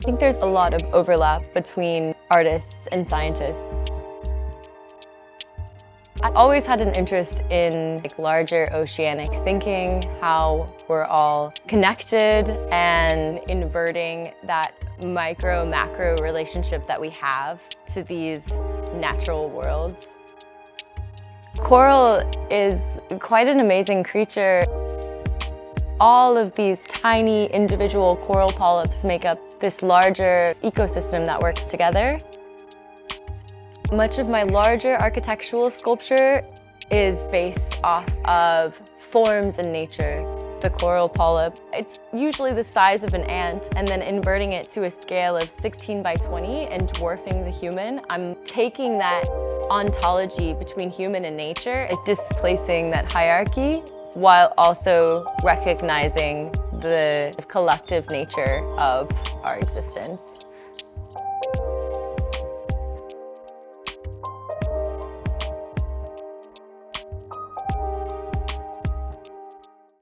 think there's a lot of overlap between artists and scientists. I always had an interest in larger oceanic thinking, how we're all connected, and inverting that micro-macro relationship that we have to these natural worlds. Coral is quite an amazing creature. All of these tiny individual coral polyps make up this larger ecosystem that works together. Much of my larger architectural sculpture is based off of forms in nature. The coral polyp, it's usually the size of an ant, and then inverting it to a scale of 16 by 20 and dwarfing the human. I'm taking that ontology between human and nature, displacing that hierarchy, while also recognizing the collective nature of our existence.